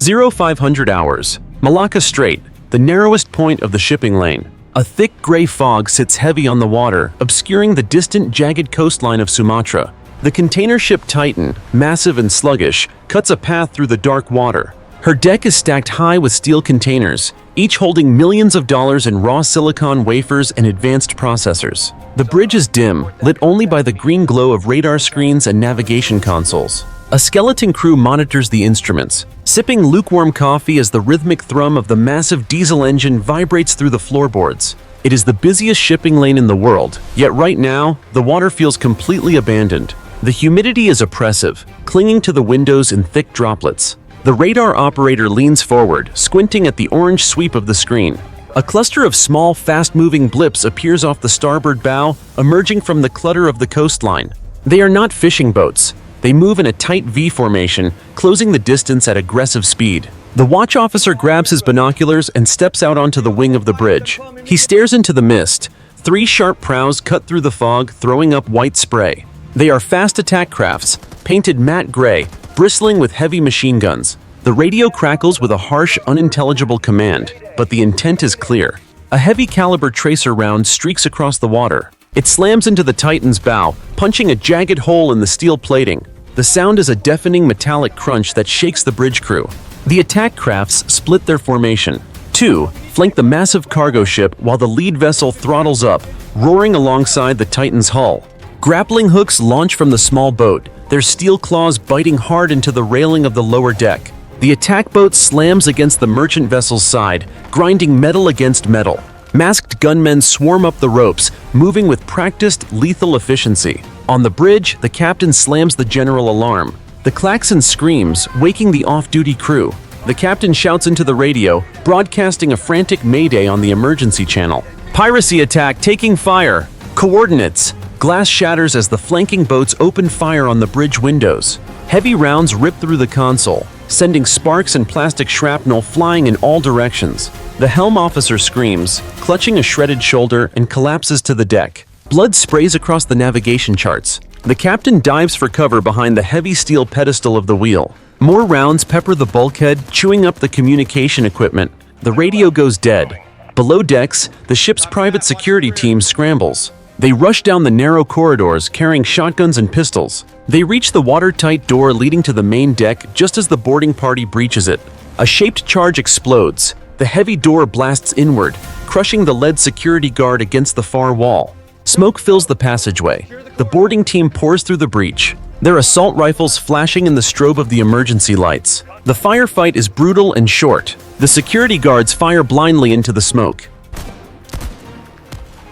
0500 hours. Malacca Strait, the narrowest point of the shipping lane. A thick gray fog sits heavy on the water, obscuring the distant jagged coastline of Sumatra. The container ship Titan, massive and sluggish, cuts a path through the dark water. Her deck is stacked high with steel containers, each holding millions of dollars in raw silicon wafers and advanced processors. The bridge is dim, lit only by the green glow of radar screens and navigation consoles. A skeleton crew monitors the instruments, sipping lukewarm coffee as the rhythmic thrum of the massive diesel engine vibrates through the floorboards. It is the busiest shipping lane in the world, yet right now, the water feels completely abandoned. The humidity is oppressive, clinging to the windows in thick droplets. The radar operator leans forward, squinting at the orange sweep of the screen. A cluster of small, fast-moving blips appears off the starboard bow, emerging from the clutter of the coastline. They are not fishing boats. They move in a tight V formation, closing the distance at aggressive speed. The watch officer grabs his binoculars and steps out onto the wing of the bridge. He stares into the mist. 3 sharp prows cut through the fog, throwing up white spray. They are fast attack crafts, painted matte gray, bristling with heavy machine guns. The radio crackles with a harsh, unintelligible command, but the intent is clear. A heavy-caliber tracer round streaks across the water. It slams into the Titan's bow, punching a jagged hole in the steel plating. The sound is a deafening metallic crunch that shakes the bridge crew. The attack crafts split their formation. 2 flank the massive cargo ship while the lead vessel throttles up, roaring alongside the Titan's hull. Grappling hooks launch from the small boat, their steel claws biting hard into the railing of the lower deck. The attack boat slams against the merchant vessel's side, grinding metal against metal. Masked gunmen swarm up the ropes, moving with practiced, lethal efficiency. On the bridge, the captain slams the general alarm. The klaxon screams, waking the off-duty crew. The captain shouts into the radio, broadcasting a frantic mayday on the emergency channel. Piracy attack taking fire. Coordinates. Glass shatters as the flanking boats open fire on the bridge windows. Heavy rounds rip through the console, sending sparks and plastic shrapnel flying in all directions. The helm officer screams, clutching a shredded shoulder, and collapses to the deck. Blood sprays across the navigation charts. The captain dives for cover behind the heavy steel pedestal of the wheel. More rounds pepper the bulkhead, chewing up the communication equipment. The radio goes dead. Below decks, the ship's private security team scrambles. They rush down the narrow corridors, carrying shotguns and pistols. They reach the watertight door leading to the main deck just as the boarding party breaches it. A shaped charge explodes. The heavy door blasts inward, crushing the lead security guard against the far wall. Smoke fills the passageway. The boarding team pours through the breach, their assault rifles flashing in the strobe of the emergency lights. The firefight is brutal and short. The security guards fire blindly into the smoke.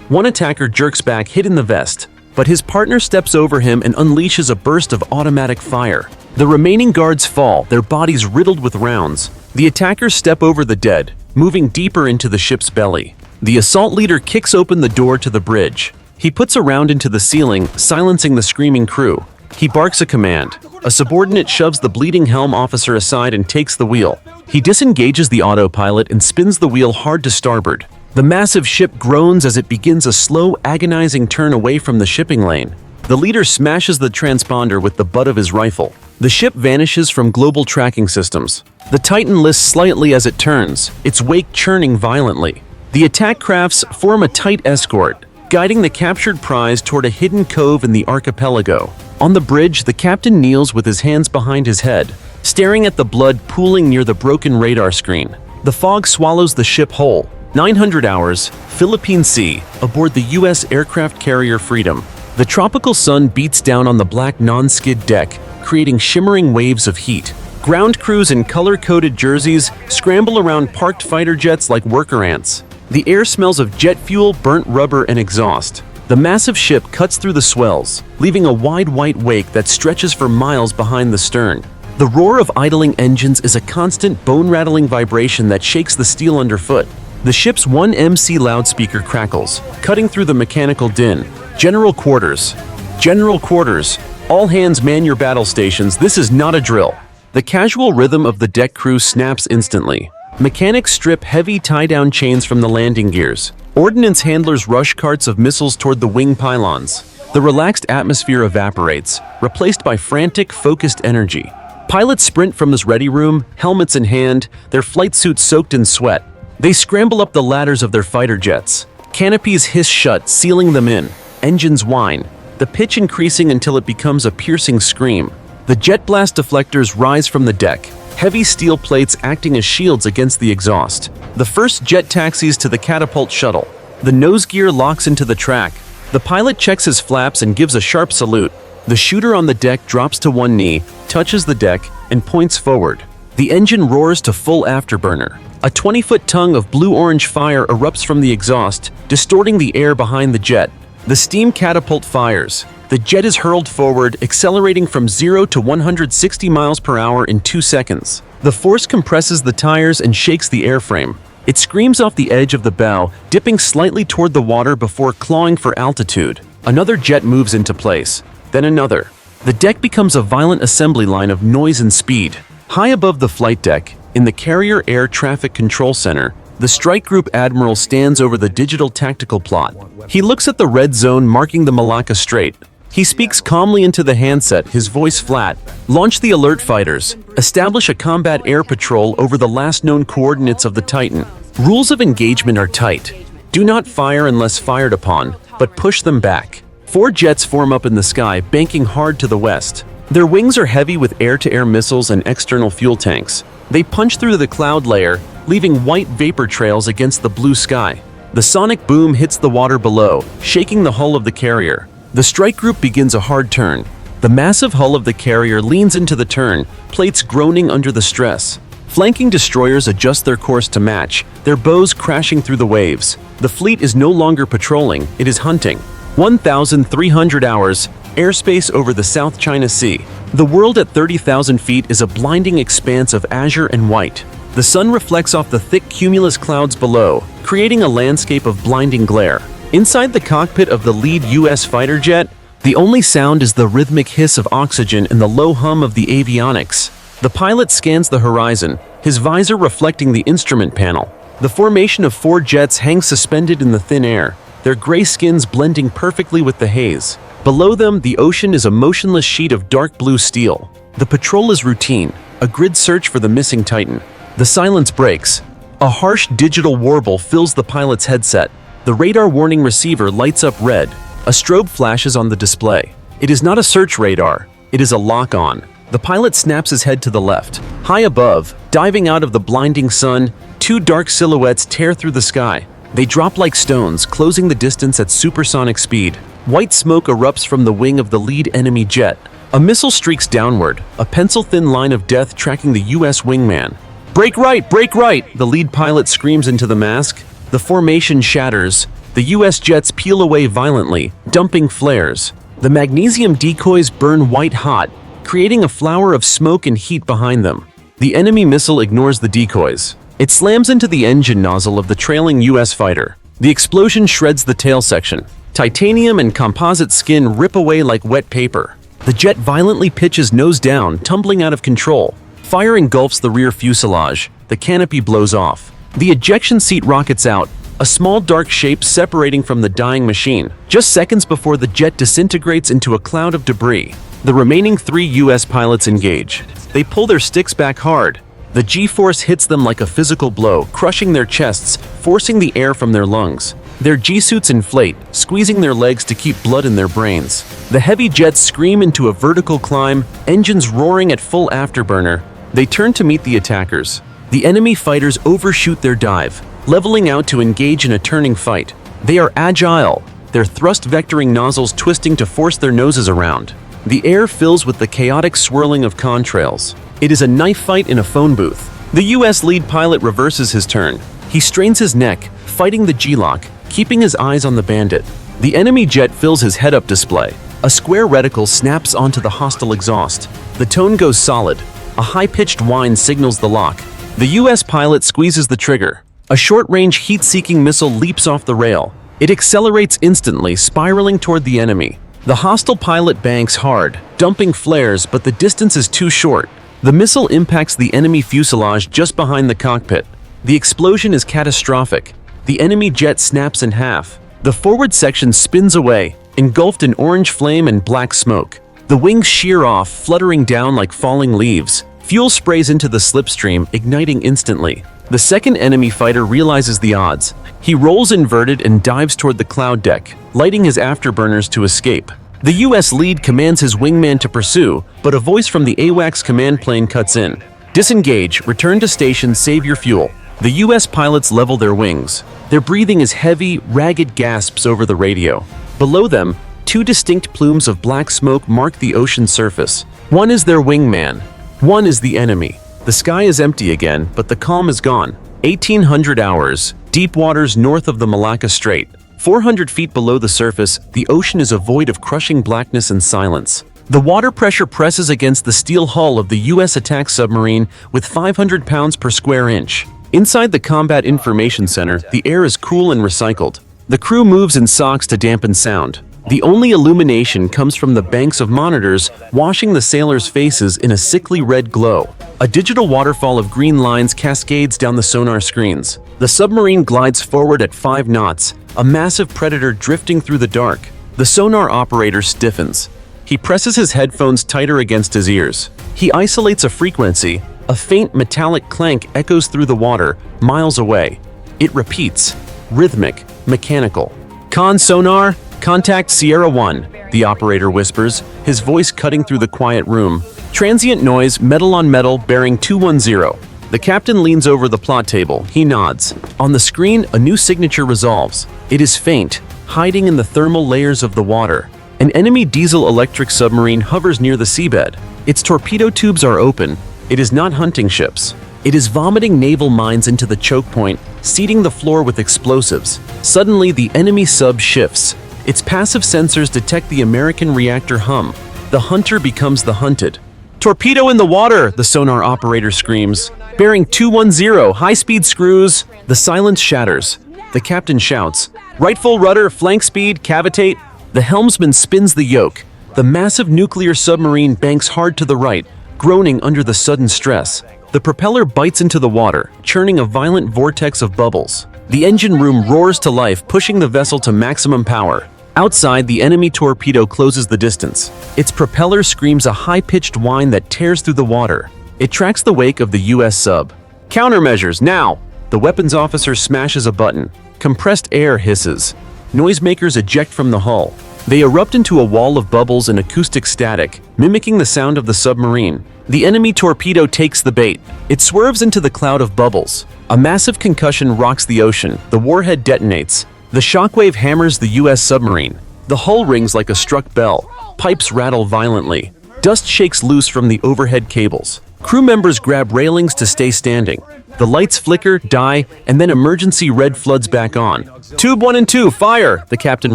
One attacker jerks back, hit in the vest, but his partner steps over him and unleashes a burst of automatic fire. The remaining guards fall, their bodies riddled with rounds. The attackers step over the dead, moving deeper into the ship's belly. The assault leader kicks open the door to the bridge. He puts a round into the ceiling, silencing the screaming crew. He barks a command. A subordinate shoves the bleeding helm officer aside and takes the wheel. He disengages the autopilot and spins the wheel hard to starboard. The massive ship groans as it begins a slow, agonizing turn away from the shipping lane. The leader smashes the transponder with the butt of his rifle. The ship vanishes from global tracking systems. The Titan lists slightly as it turns, its wake churning violently. The attack crafts form a tight escort, guiding the captured prize toward a hidden cove in the archipelago. On the bridge, the captain kneels with his hands behind his head, staring at the blood pooling near the broken radar screen. The fog swallows the ship whole. 900 hours, Philippine Sea, aboard the US aircraft carrier Freedom. The tropical sun beats down on the black non-skid deck, creating shimmering waves of heat. Ground crews in color-coded jerseys scramble around parked fighter jets like worker ants. The air smells of jet fuel, burnt rubber, and exhaust. The massive ship cuts through the swells, leaving a wide white wake that stretches for miles behind the stern. The roar of idling engines is a constant bone-rattling vibration that shakes the steel underfoot. The ship's 1MC loudspeaker crackles, cutting through the mechanical din. General quarters. General quarters. All hands man your battle stations, this is not a drill. The casual rhythm of the deck crew snaps instantly. Mechanics strip heavy tie-down chains from the landing gears. Ordnance handlers rush carts of missiles toward the wing pylons. The relaxed atmosphere evaporates, replaced by frantic, focused energy. Pilots sprint from this ready room, helmets in hand, their flight suits soaked in sweat. They scramble up the ladders of their fighter jets. Canopies hiss shut, sealing them in. Engines whine, the pitch increasing until it becomes a piercing scream. The jet blast deflectors rise from the deck, heavy steel plates acting as shields against the exhaust. The first jet taxis to the catapult shuttle. The nose gear locks into the track. The pilot checks his flaps and gives a sharp salute. The shooter on the deck drops to one knee, touches the deck, and points forward. The engine roars to full afterburner. A 20-foot tongue of blue-orange fire erupts from the exhaust, distorting the air behind the jet. The steam catapult fires. The jet is hurled forward, accelerating from 0 to 160 miles per hour in 2 seconds. The force compresses the tires and shakes the airframe. It screams off the edge of the bow, dipping slightly toward the water before clawing for altitude. Another jet moves into place. Then another. The deck becomes a violent assembly line of noise and speed. High above the flight deck, in the Carrier Air Traffic Control Center, the Strike Group Admiral stands over the digital tactical plot. He looks at the red zone marking the Malacca Strait. He speaks calmly into the handset, his voice flat. Launch the alert fighters. Establish a combat air patrol over the last known coordinates of the Titan. Rules of engagement are tight. Do not fire unless fired upon, but push them back. 4 jets form up in the sky, banking hard to the west. Their wings are heavy with air-to-air missiles and external fuel tanks. They punch through the cloud layer, leaving white vapor trails against the blue sky. The sonic boom hits the water below, shaking the hull of the carrier. The strike group begins a hard turn. The massive hull of the carrier leans into the turn, plates groaning under the stress. Flanking destroyers adjust their course to match, their bows crashing through the waves. The fleet is no longer patrolling, it is hunting. 1,300 hours, airspace over the South China Sea. The world at 30,000 feet is a blinding expanse of azure and white. The sun reflects off the thick cumulus clouds below, creating a landscape of blinding glare. Inside the cockpit of the lead US fighter jet, the only sound is the rhythmic hiss of oxygen and the low hum of the avionics. The pilot scans the horizon, his visor reflecting the instrument panel. The formation of 4 jets hangs suspended in the thin air, their gray skins blending perfectly with the haze. Below them, the ocean is a motionless sheet of dark blue steel. The patrol is routine, a grid search for the missing Titan. The silence breaks. A harsh digital warble fills the pilot's headset. The radar warning receiver lights up red. A strobe flashes on the display. It is not a search radar, it is a lock-on. The pilot snaps his head to the left. High above, diving out of the blinding sun, 2 dark silhouettes tear through the sky. They drop like stones, closing the distance at supersonic speed. White smoke erupts from the wing of the lead enemy jet. A missile streaks downward, a pencil-thin line of death tracking the US wingman. Brake right! Brake right! The lead pilot screams into the mask. The formation shatters. The US jets peel away violently, dumping flares. The magnesium decoys burn white-hot, creating a flower of smoke and heat behind them. The enemy missile ignores the decoys. It slams into the engine nozzle of the trailing US fighter. The explosion shreds the tail section. Titanium and composite skin rip away like wet paper. The jet violently pitches nose down, tumbling out of control. Fire engulfs the rear fuselage. The canopy blows off. The ejection seat rockets out, a small dark shape separating from the dying machine, just seconds before the jet disintegrates into a cloud of debris. The remaining 3 US pilots engage. They pull their sticks back hard. The G-force hits them like a physical blow, crushing their chests, forcing the air from their lungs. Their G-suits inflate, squeezing their legs to keep blood in their brains. The heavy jets scream into a vertical climb, engines roaring at full afterburner. They turn to meet the attackers. The enemy fighters overshoot their dive, leveling out to engage in a turning fight. They are agile, their thrust vectoring nozzles twisting to force their noses around. The air fills with the chaotic swirling of contrails. It is a knife fight in a phone booth. The US lead pilot reverses his turn. He strains his neck, fighting the G-lock, keeping his eyes on the bandit. The enemy jet fills his head-up display. A square reticle snaps onto the hostile exhaust. The tone goes solid. A high-pitched whine signals the lock. The US pilot squeezes the trigger. A short-range heat-seeking missile leaps off the rail. It accelerates instantly, spiraling toward the enemy. The hostile pilot banks hard, dumping flares, but the distance is too short. The missile impacts the enemy fuselage just behind the cockpit. The explosion is catastrophic. The enemy jet snaps in half. The forward section spins away, engulfed in orange flame and black smoke. The wings shear off, fluttering down like falling leaves. Fuel sprays into the slipstream, igniting instantly. The second enemy fighter realizes the odds. He rolls inverted and dives toward the cloud deck, lighting his afterburners to escape. The US lead commands his wingman to pursue, but a voice from the AWACS command plane cuts in. Disengage, return to station, save your fuel. The US pilots level their wings. Their breathing is heavy, ragged gasps over the radio. Below them, two distinct plumes of black smoke mark the ocean surface. One is their wingman. One is the enemy. The sky is empty again, but the calm is gone. 1800 hours, deep waters north of the Malacca Strait. 400 feet below the surface, the ocean is a void of crushing blackness and silence. The water pressure presses against the steel hull of the US attack submarine with 500 pounds per square inch. Inside the Combat Information Center, the air is cool and recycled. The crew moves in socks to dampen sound. The only illumination comes from the banks of monitors washing the sailors' faces in a sickly red glow. A digital waterfall of green lines cascades down the sonar screens. The submarine glides forward at 5 knots, a massive predator drifting through the dark. The sonar operator stiffens. He presses his headphones tighter against his ears. He isolates a frequency. A faint metallic clank echoes through the water, miles away. It repeats, rhythmic, mechanical. Con sonar, contact Sierra 1, the operator whispers, his voice cutting through the quiet room. Transient noise, metal on metal, bearing 210. The captain leans over the plot table. He nods. On the screen, a new signature resolves. It is faint, hiding in the thermal layers of the water. An enemy diesel-electric submarine hovers near the seabed. Its torpedo tubes are open. It is not hunting ships. It is vomiting naval mines into the choke point, seeding the floor with explosives. Suddenly, the enemy sub shifts. Its passive sensors detect the American reactor hum. The hunter becomes the hunted. Torpedo in the water, the sonar operator screams. Bearing 210, high-speed screws. The silence shatters. The captain shouts, right full rudder, flank speed, cavitate. The helmsman spins the yoke. The massive nuclear submarine banks hard to the right, groaning under the sudden stress. The propeller bites into the water, churning a violent vortex of bubbles. The engine room roars to life, pushing the vessel to maximum power. Outside, the enemy torpedo closes the distance. Its propeller screams a high-pitched whine that tears through the water. It tracks the wake of the US sub. Countermeasures, now! The weapons officer smashes a button. Compressed air hisses. Noisemakers eject from the hull. They erupt into a wall of bubbles and acoustic static, mimicking the sound of the submarine. The enemy torpedo takes the bait. It swerves into the cloud of bubbles. A massive concussion rocks the ocean. The warhead detonates. The shockwave hammers the US submarine. The hull rings like a struck bell. Pipes rattle violently. Dust shakes loose from the overhead cables. Crew members grab railings to stay standing. The lights flicker, die, and then emergency red floods back on. Tube 1 and 2, fire! The captain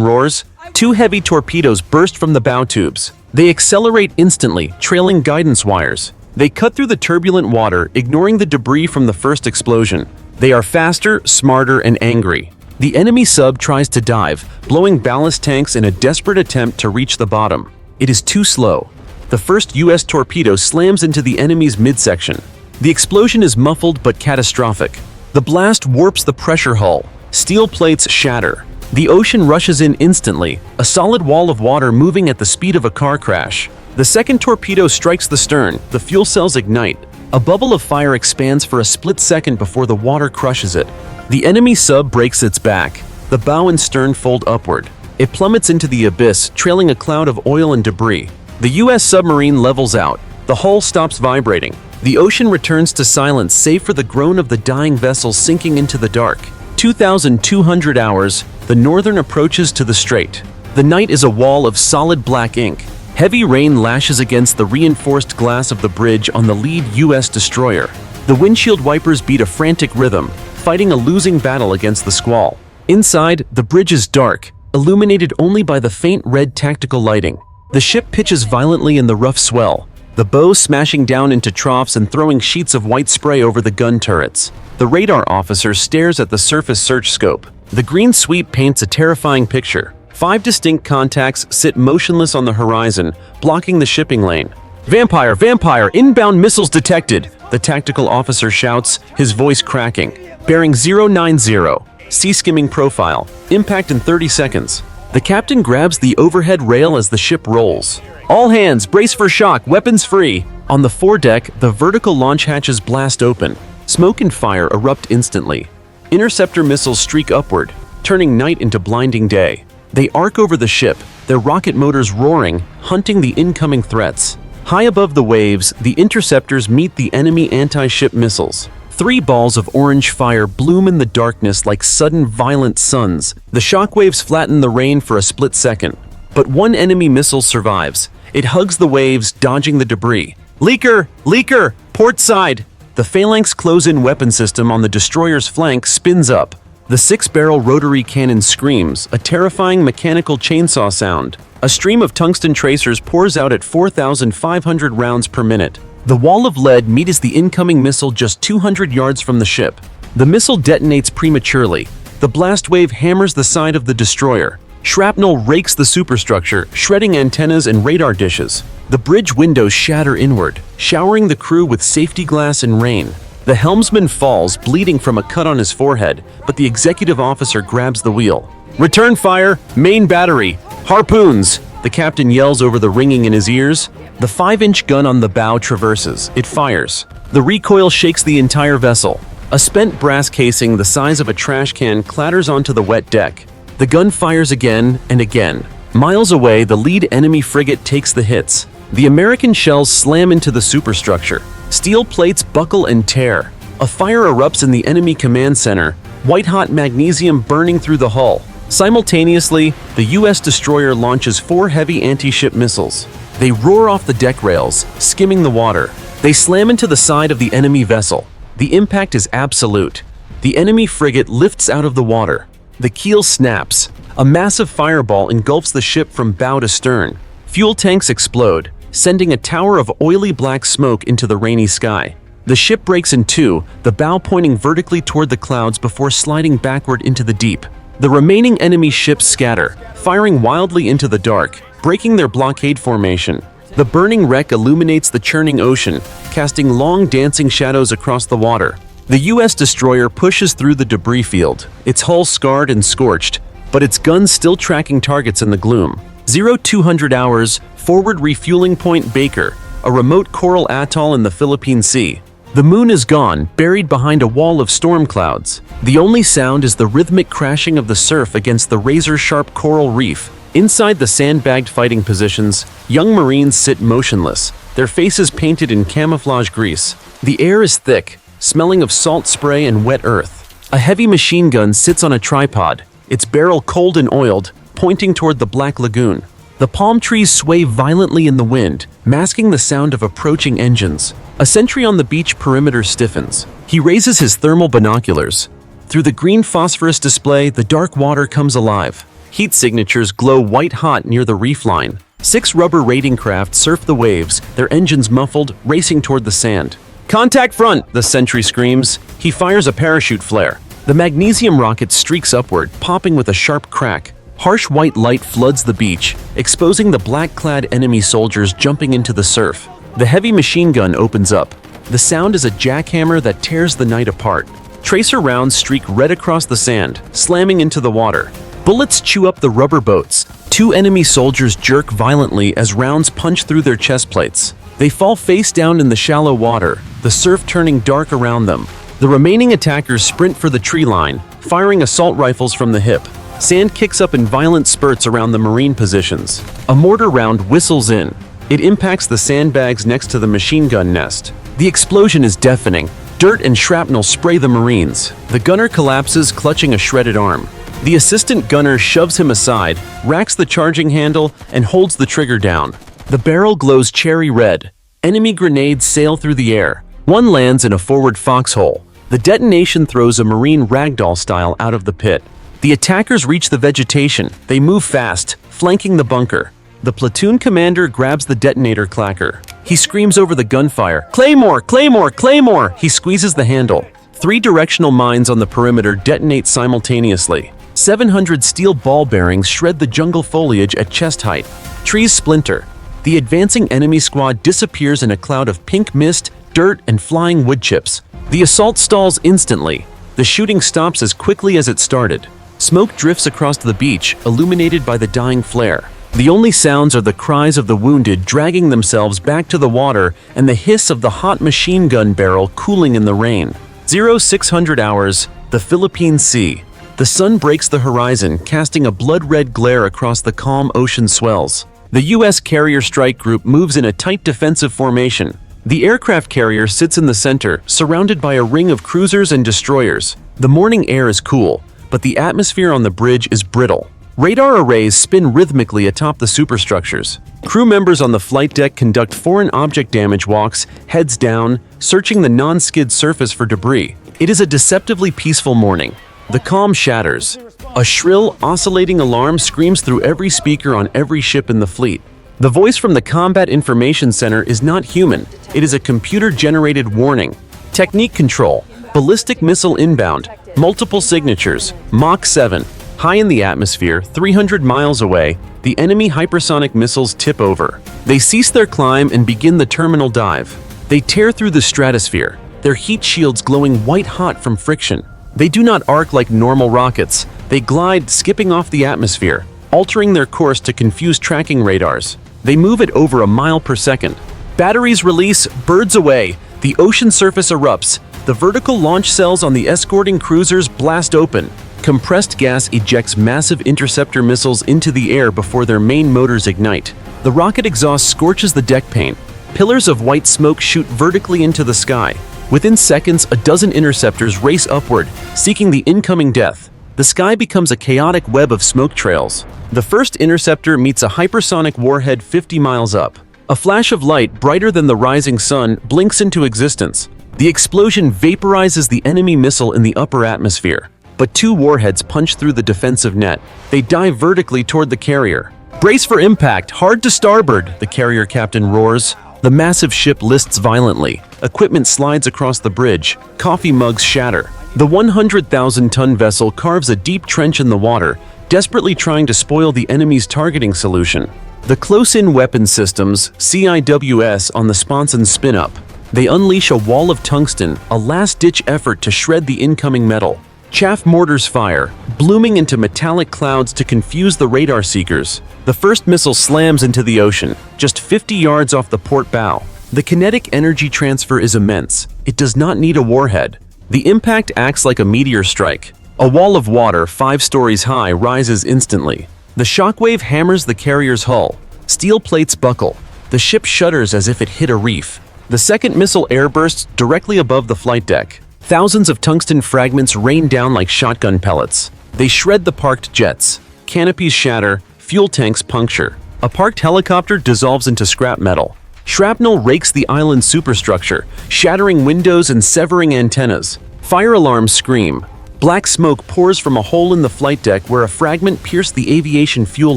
roars. 2 heavy torpedoes burst from the bow tubes. They accelerate instantly, trailing guidance wires. They cut through the turbulent water, ignoring the debris from the first explosion. They are faster, smarter, and angry. The enemy sub tries to dive, blowing ballast tanks in a desperate attempt to reach the bottom. It is too slow. The first US torpedo slams into the enemy's midsection. The explosion is muffled but catastrophic. The blast warps the pressure hull. Steel plates shatter. The ocean rushes in instantly, a solid wall of water moving at the speed of a car crash. The second torpedo strikes the stern. The fuel cells ignite. A bubble of fire expands for a split second before the water crushes it. The enemy sub breaks its back. The bow and stern fold upward. It plummets into the abyss, trailing a cloud of oil and debris. The US submarine levels out. The hull stops vibrating. The ocean returns to silence save for the groan of the dying vessel sinking into the dark. 2,200 hours, the northern approaches to the Strait. The night is a wall of solid black ink. Heavy rain lashes against the reinforced glass of the bridge on the lead US destroyer. The windshield wipers beat a frantic rhythm, fighting a losing battle against the squall. Inside, the bridge is dark, illuminated only by the faint red tactical lighting. The ship pitches violently in the rough swell, the bow smashing down into troughs and throwing sheets of white spray over the gun turrets. The radar officer stares at the surface search scope. The green sweep paints a terrifying picture. 5 distinct contacts sit motionless on the horizon, blocking the shipping lane. Vampire! Vampire! Inbound missiles detected! The tactical officer shouts, his voice cracking. Bearing 090. Sea skimming profile. Impact in 30 seconds. The captain grabs the overhead rail as the ship rolls. All hands, brace for shock, weapons free! On the foredeck, the vertical launch hatches blast open. Smoke and fire erupt instantly. Interceptor missiles streak upward, turning night into blinding day. They arc over the ship, their rocket motors roaring, hunting the incoming threats. High above the waves, the interceptors meet the enemy anti-ship missiles. 3 balls of orange fire bloom in the darkness like sudden violent suns. The shockwaves flatten the rain for a split second. But one enemy missile survives. It hugs the waves, dodging the debris. Leaker! Leaker! Port side! The phalanx close-in weapon system on the destroyer's flank spins up. The 6-barrel rotary cannon screams, a terrifying mechanical chainsaw sound. A stream of tungsten tracers pours out at 4,500 rounds per minute. The wall of lead meets the incoming missile just 200 yards from the ship. The missile detonates prematurely. The blast wave hammers the side of the destroyer. Shrapnel rakes the superstructure, shredding antennas and radar dishes. The bridge windows shatter inward, showering the crew with safety glass and rain. The helmsman falls, bleeding from a cut on his forehead, but the executive officer grabs the wheel. Return fire! Main battery! Harpoons! The captain yells over the ringing in his ears. The 5-inch gun on the bow traverses. It fires. The recoil shakes the entire vessel. A spent brass casing the size of a trash can clatters onto the wet deck. The gun fires again and again. Miles away, the lead enemy frigate takes the hits. The American shells slam into the superstructure. Steel plates buckle and tear. A fire erupts in the enemy command center, white-hot magnesium burning through the hull. Simultaneously, the US destroyer launches 4 heavy anti-ship missiles. They roar off the deck rails, skimming the water. They slam into the side of the enemy vessel. The impact is absolute. The enemy frigate lifts out of the water. The keel snaps. A massive fireball engulfs the ship from bow to stern. Fuel tanks explode, sending a tower of oily black smoke into the rainy sky. The ship breaks in two, the bow pointing vertically toward the clouds before sliding backward into the deep. The remaining enemy ships scatter, firing wildly into the dark, breaking their blockade formation. The burning wreck illuminates the churning ocean, casting long dancing shadows across the water. The US destroyer pushes through the debris field, its hull scarred and scorched, but its guns still tracking targets in the gloom. 0200 hours, forward refueling point Baker, a remote coral atoll in the Philippine Sea. The moon is gone, buried behind a wall of storm clouds. The only sound is the rhythmic crashing of the surf against the razor-sharp coral reef. Inside the sandbagged fighting positions, young Marines sit motionless, their faces painted in camouflage grease. The air is thick, smelling of salt spray and wet earth. A heavy machine gun sits on a tripod, its barrel cold and oiled, pointing toward the Black Lagoon. The palm trees sway violently in the wind, masking the sound of approaching engines. A sentry on the beach perimeter stiffens. He raises his thermal binoculars. Through the green phosphorus display, the dark water comes alive. Heat signatures glow white-hot near the reef line. 6 rubber raiding craft surf the waves, their engines muffled, racing toward the sand. "Contact front!" the sentry screams. He fires a parachute flare. The magnesium rocket streaks upward, popping with a sharp crack. Harsh white light floods the beach, exposing the black-clad enemy soldiers jumping into the surf. The heavy machine gun opens up. The sound is a jackhammer that tears the night apart. Tracer rounds streak red across the sand, slamming into the water. Bullets chew up the rubber boats. 2 enemy soldiers jerk violently as rounds punch through their chest plates. They fall face down in the shallow water, the surf turning dark around them. The remaining attackers sprint for the tree line, firing assault rifles from the hip. Sand kicks up in violent spurts around the Marine positions. A mortar round whistles in. It impacts the sandbags next to the machine gun nest. The explosion is deafening. Dirt and shrapnel spray the Marines. The gunner collapses, clutching a shredded arm. The assistant gunner shoves him aside, racks the charging handle, and holds the trigger down. The barrel glows cherry red. Enemy grenades sail through the air. One lands in a forward foxhole. The detonation throws a Marine ragdoll style out of the pit. The attackers reach the vegetation. They move fast, flanking the bunker. The platoon commander grabs the detonator clacker. He screams over the gunfire, "Claymore! Claymore! Claymore!" He squeezes the handle. 3 directional mines on the perimeter detonate simultaneously. 700 steel ball bearings shred the jungle foliage at chest height. Trees splinter. The advancing enemy squad disappears in a cloud of pink mist, dirt, and flying wood chips. The assault stalls instantly. The shooting stops as quickly as it started. Smoke drifts across the beach, illuminated by the dying flare. The only sounds are the cries of the wounded dragging themselves back to the water and the hiss of the hot machine gun barrel cooling in the rain. 0600 hours, the Philippine Sea. The sun breaks the horizon, casting a blood-red glare across the calm ocean swells. The U.S. Carrier Strike Group moves in a tight defensive formation. The aircraft carrier sits in the center, surrounded by a ring of cruisers and destroyers. The morning air is cool, but the atmosphere on the bridge is brittle. Radar arrays spin rhythmically atop the superstructures. Crew members on the flight deck conduct foreign object damage walks, heads down, searching the non-skid surface for debris. It is a deceptively peaceful morning. The calm shatters. A shrill, oscillating alarm screams through every speaker on every ship in the fleet. The voice from the Combat Information Center is not human. It is a computer-generated warning. Technique control. Ballistic missile inbound. Multiple signatures. Mach 7. High in the atmosphere, 300 miles away, the enemy hypersonic missiles tip over. They cease their climb and begin the terminal dive. They tear through the stratosphere, their heat shields glowing white-hot from friction. They do not arc like normal rockets. They glide, skipping off the atmosphere, altering their course to confuse tracking radars. They move at over a mile per second. Batteries release, birds away. The ocean surface erupts. The vertical launch cells on the escorting cruisers blast open. Compressed gas ejects massive interceptor missiles into the air before their main motors ignite. The rocket exhaust scorches the deck paint. Pillars of white smoke shoot vertically into the sky. Within seconds, a dozen interceptors race upward, seeking the incoming death. The sky becomes a chaotic web of smoke trails. The first interceptor meets a hypersonic warhead 50 miles up. A flash of light, brighter than the rising sun, blinks into existence. The explosion vaporizes the enemy missile in the upper atmosphere. But two warheads punch through the defensive net. They dive vertically toward the carrier. "Brace for impact, hard to starboard," the carrier captain roars. The massive ship lists violently. Equipment slides across the bridge. Coffee mugs shatter. The 100,000-ton vessel carves a deep trench in the water, desperately trying to spoil the enemy's targeting solution. The close-in weapon systems, CIWS, on the sponsons spin up. They unleash a wall of tungsten, a last-ditch effort to shred the incoming metal. Chaff mortars fire, blooming into metallic clouds to confuse the radar seekers. The first missile slams into the ocean, just 50 yards off the port bow. The kinetic energy transfer is immense. It does not need a warhead. The impact acts like a meteor strike. A wall of water 5 stories high rises instantly. The shockwave hammers the carrier's hull. Steel plates buckle. The ship shudders as if it hit a reef. The second missile airbursts directly above the flight deck. Thousands of tungsten fragments rain down like shotgun pellets. They shred the parked jets. Canopies shatter, fuel tanks puncture. A parked helicopter dissolves into scrap metal. Shrapnel rakes the island's superstructure, shattering windows and severing antennas. Fire alarms scream. Black smoke pours from a hole in the flight deck where a fragment pierced the aviation fuel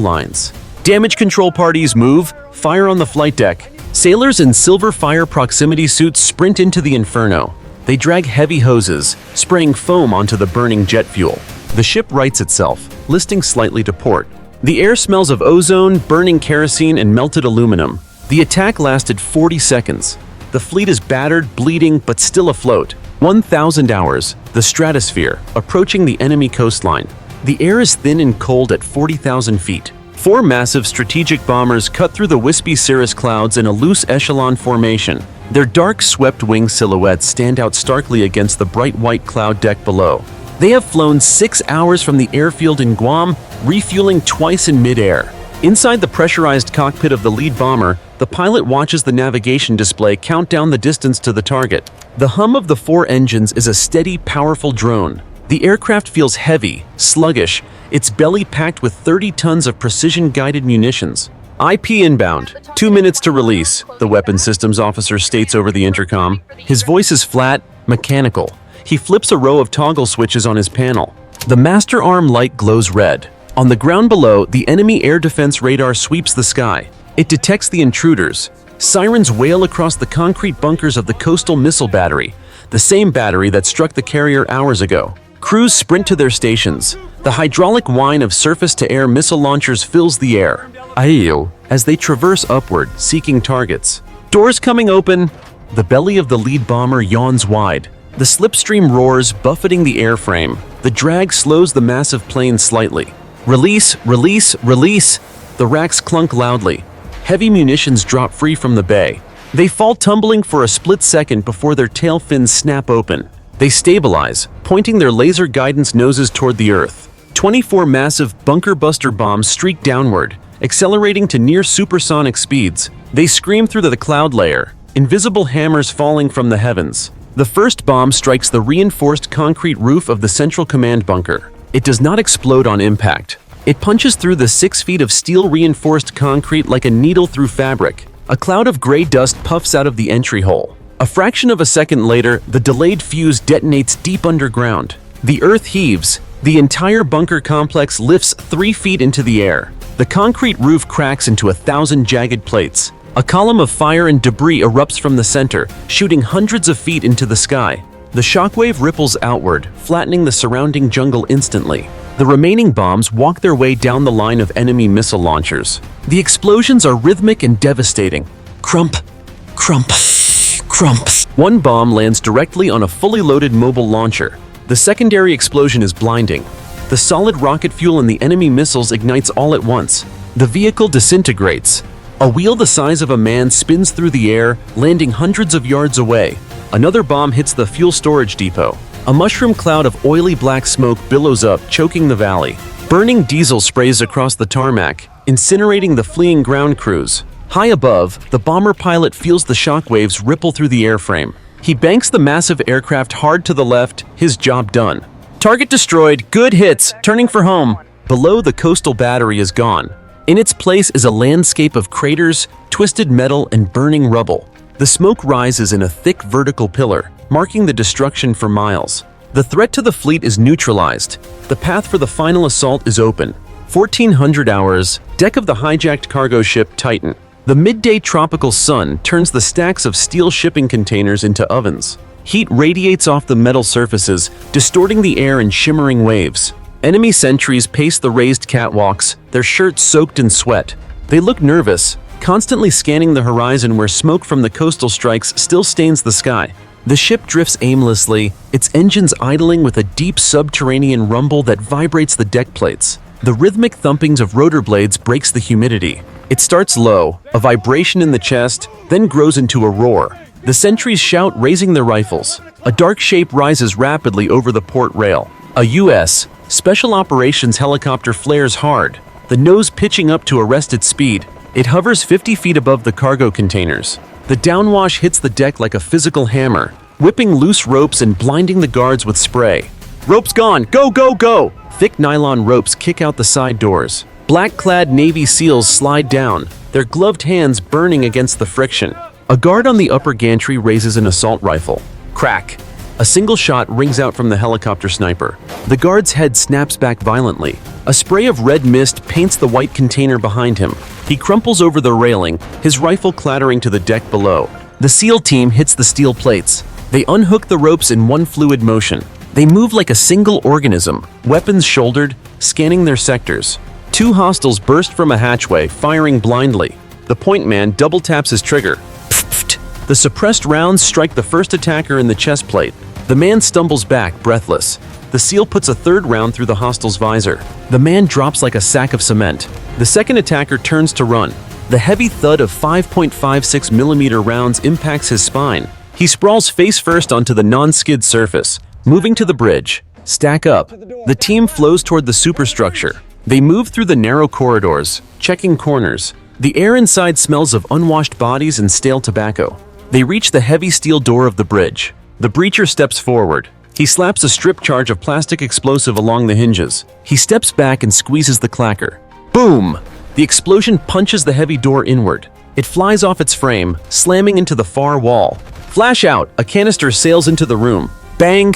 lines. Damage control parties move, fire on the flight deck. Sailors in silver fire proximity suits sprint into the inferno. They drag heavy hoses, spraying foam onto the burning jet fuel. The ship rights itself, listing slightly to port. The air smells of ozone, burning kerosene, and melted aluminum. The attack lasted 40 seconds. The fleet is battered, bleeding, but still afloat. 1,000 hours, the stratosphere, approaching the enemy coastline. The air is thin and cold at 40,000 feet. 4 massive strategic bombers cut through the wispy cirrus clouds in a loose echelon formation. Their dark, swept-wing silhouettes stand out starkly against the bright white cloud deck below. They have flown 6 hours from the airfield in Guam, refueling twice in mid-air. Inside the pressurized cockpit of the lead bomber, the pilot watches the navigation display count down the distance to the target. The hum of the 4 engines is a steady, powerful drone. The aircraft feels heavy, sluggish, its belly packed with 30 tons of precision-guided munitions. IP inbound. 2 minutes to release, the weapons systems officer states over the intercom. His voice is flat, mechanical. He flips a row of toggle switches on his panel. The master arm light glows red. On the ground below, the enemy air defense radar sweeps the sky. It detects the intruders. Sirens wail across the concrete bunkers of the coastal missile battery, the same battery that struck the carrier hours ago. Crews sprint to their stations. The hydraulic whine of surface-to-air missile launchers fills the air. Ayo, as they traverse upward, seeking targets. Doors coming open. The belly of the lead bomber yawns wide. The slipstream roars, buffeting the airframe. The drag slows the massive plane slightly. Release, release, release! The racks clunk loudly. Heavy munitions drop free from the bay. They fall tumbling for a split second before their tail fins snap open. They stabilize, pointing their laser guidance noses toward the Earth. 24 massive bunker buster bombs streak downward, accelerating to near supersonic speeds. They scream through the cloud layer, invisible hammers falling from the heavens. The first bomb strikes the reinforced concrete roof of the central command bunker. It does not explode on impact. It punches through the 6 feet of steel-reinforced concrete like a needle through fabric. A cloud of gray dust puffs out of the entry hole. A fraction of a second later, the delayed fuse detonates deep underground. The earth heaves. The entire bunker complex lifts 3 feet into the air. The concrete roof cracks into 1,000 jagged plates. A column of fire and debris erupts from the center, shooting hundreds of feet into the sky. The shockwave ripples outward, flattening the surrounding jungle instantly. The remaining bombs walk their way down the line of enemy missile launchers. The explosions are rhythmic and devastating. Crump, crump, crump. One bomb lands directly on a fully loaded mobile launcher. The secondary explosion is blinding. The solid rocket fuel in the enemy missiles ignites all at once. The vehicle disintegrates. A wheel the size of a man spins through the air, landing hundreds of yards away. Another bomb hits the fuel storage depot. A mushroom cloud of oily black smoke billows up, choking the valley. Burning diesel sprays across the tarmac, incinerating the fleeing ground crews. High above, the bomber pilot feels the shockwaves ripple through the airframe. He banks the massive aircraft hard to the left, his job done. Target destroyed, good hits, turning for home. Below, the coastal battery is gone. In its place is a landscape of craters, twisted metal, and burning rubble. The smoke rises in a thick vertical pillar, marking the destruction for miles. The threat to the fleet is neutralized. The path for the final assault is open. 1400 hours, deck of the hijacked cargo ship Titan. The midday tropical sun turns the stacks of steel shipping containers into ovens. Heat radiates off the metal surfaces, distorting the air in shimmering waves. Enemy sentries pace the raised catwalks, their shirts soaked in sweat. They look nervous, constantly scanning the horizon where smoke from the coastal strikes still stains the sky. The ship drifts aimlessly, its engines idling with a deep subterranean rumble that vibrates the deck plates. The rhythmic thumpings of rotor blades breaks the humidity. It starts low, a vibration in the chest, then grows into a roar. The sentries shout, raising their rifles. A dark shape rises rapidly over the port rail. A US Special Operations helicopter flares hard, the nose pitching up to arrested speed. It hovers 50 feet above the cargo containers. The downwash hits the deck like a physical hammer, whipping loose ropes and blinding the guards with spray. Ropes gone! Go, go, go! Thick nylon ropes kick out the side doors. Black-clad Navy SEALs slide down, their gloved hands burning against the friction. A guard on the upper gantry raises an assault rifle. Crack! A single shot rings out from the helicopter sniper. The guard's head snaps back violently. A spray of red mist paints the white container behind him. He crumples over the railing, his rifle clattering to the deck below. The SEAL team hits the steel plates. They unhook the ropes in one fluid motion. They move like a single organism, weapons shouldered, scanning their sectors. 2 hostiles burst from a hatchway, firing blindly. The point man double taps his trigger. The suppressed rounds strike the first attacker in the chest plate. The man stumbles back, breathless. The SEAL puts a third round through the hostile's visor. The man drops like a sack of cement. The second attacker turns to run. The heavy thud of 5.56 millimeter rounds impacts his spine. He sprawls face first onto the non-skid surface, moving to the bridge. Stack up. The team flows toward the superstructure. They move through the narrow corridors, checking corners. The air inside smells of unwashed bodies and stale tobacco. They reach the heavy steel door of the bridge. The breacher steps forward. He slaps a strip charge of plastic explosive along the hinges. He steps back and squeezes the clacker. Boom! The explosion punches the heavy door inward. It flies off its frame, slamming into the far wall. Flash out! A canister sails into the room. Bang!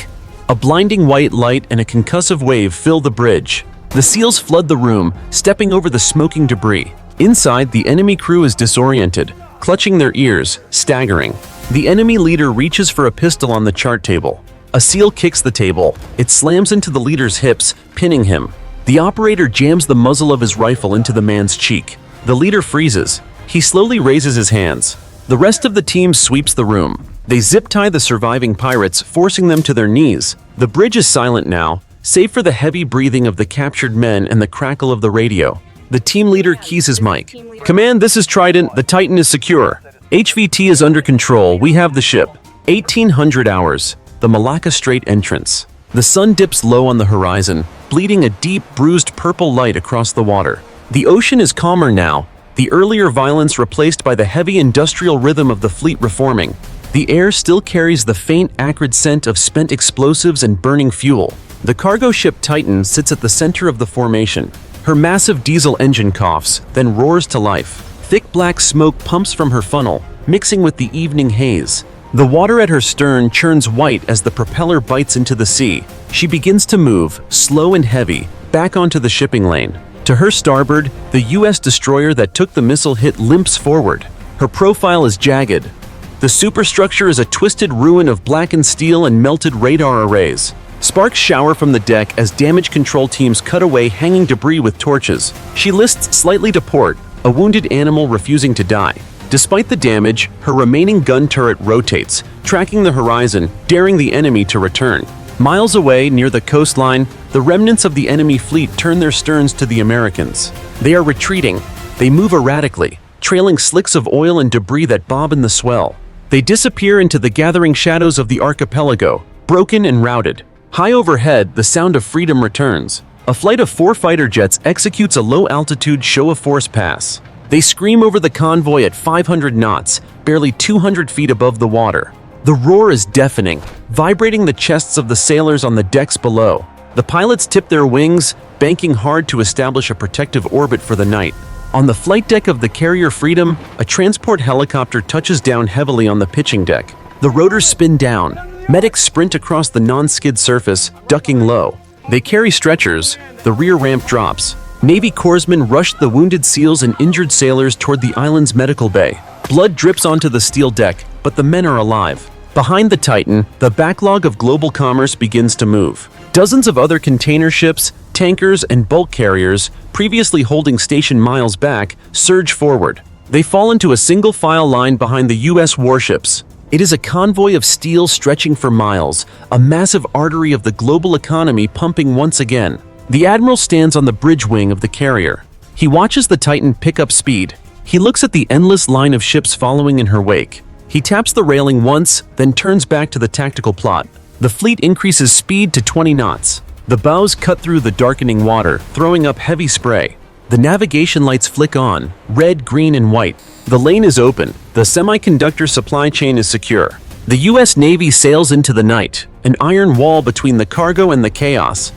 A blinding white light and a concussive wave fill the bridge. The SEALs flood the room, stepping over the smoking debris. Inside, the enemy crew is disoriented, clutching their ears, staggering. The enemy leader reaches for a pistol on the chart table. A SEAL kicks the table. It slams into the leader's hips, pinning him. The operator jams the muzzle of his rifle into the man's cheek. The leader freezes. He slowly raises his hands. The rest of the team sweeps the room. They zip-tie the surviving pirates, forcing them to their knees. The bridge is silent now, save for the heavy breathing of the captured men and the crackle of the radio. The team leader keys his mic. "Command, this is Trident. The Titan is secure. HVT is under control. We have the ship." 1800 hours. The Malacca Strait entrance. The sun dips low on the horizon, bleeding a deep, bruised purple light across the water. The ocean is calmer now, the earlier violence replaced by the heavy industrial rhythm of the fleet reforming. The air still carries the faint, acrid scent of spent explosives and burning fuel. The cargo ship Titan sits at the center of the formation. Her massive diesel engine coughs, then roars to life. Thick black smoke pumps from her funnel, mixing with the evening haze. The water at her stern churns white as the propeller bites into the sea. She begins to move, slow and heavy, back onto the shipping lane. To her starboard, the US destroyer that took the missile hit limps forward. Her profile is jagged. The superstructure is a twisted ruin of blackened steel and melted radar arrays. Sparks shower from the deck as damage control teams cut away hanging debris with torches. She lists slightly to port, a wounded animal refusing to die. Despite the damage, her remaining gun turret rotates, tracking the horizon, daring the enemy to return. Miles away, near the coastline, the remnants of the enemy fleet turn their sterns to the Americans. They are retreating. They move erratically, trailing slicks of oil and debris that bob in the swell. They disappear into the gathering shadows of the archipelago, broken and routed. High overhead, the sound of freedom returns. A flight of 4 fighter jets executes a low-altitude show-of-force pass. They scream over the convoy at 500 knots, barely 200 feet above the water. The roar is deafening, vibrating the chests of the sailors on the decks below. The pilots tip their wings, banking hard to establish a protective orbit for the night. On the flight deck of the carrier Freedom, a transport helicopter touches down heavily on the pitching deck. The rotors spin down. Medics sprint across the non-skid surface, ducking low. They carry stretchers. The rear ramp drops. Navy corpsmen rush the wounded SEALs and injured sailors toward the island's medical bay. Blood drips onto the steel deck, but the men are alive. Behind the Titan, the backlog of global commerce begins to move. Dozens of other container ships, tankers, and bulk carriers, previously holding station miles back, surge forward. They fall into a single file line behind the US warships. It is a convoy of steel stretching for miles, a massive artery of the global economy pumping once again. The admiral stands on the bridge wing of the carrier. He watches the Titan pick up speed. He looks at the endless line of ships following in her wake. He taps the railing once, then turns back to the tactical plot. The fleet increases speed to 20 knots. The bows cut through the darkening water, throwing up heavy spray. The navigation lights flick on, red, green, and white. The lane is open. The semiconductor supply chain is secure. The US Navy sails into the night, an iron wall between the cargo and the chaos.